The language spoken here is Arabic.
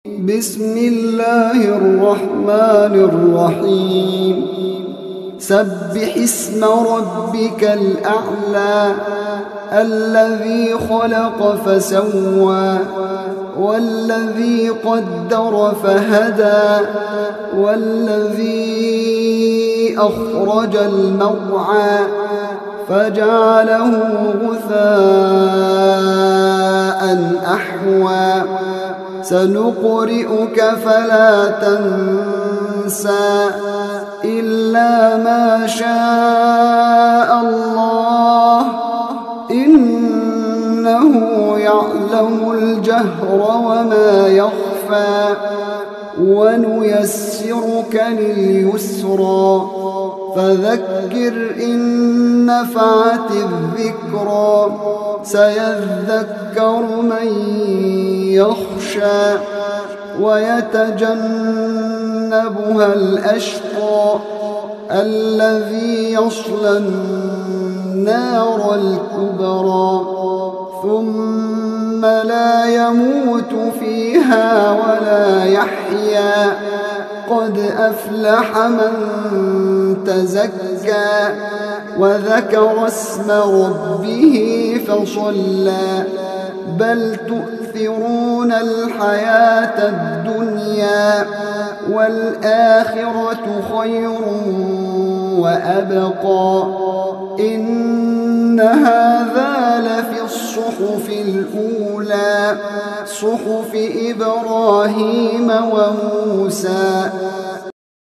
بسم الله الرحمن الرحيم سبح اسم ربك الأعلى الذي خلق فسوى والذي قدر فهدى والذي أخرج المرعى فجعله غثاء أحوى سنقرئك فلا تنسى إلا ما شاء الله إنه يعلم الجهر وما يخفى ونيسرك لليسرى فذكر إن نفعت الذكرى سيذكر من يخشى ويتجنبها الأشقى الذي يصلى النار الكبرى ثم لا يموت فيها ولا يحيا قد أفلح من تزكى وذكر اسم ربه فصلى بل تؤثرون الحياة الدنيا والآخرة خير وأبقى إن هذا لفي الصحف الأولى صحف إبراهيم وموسى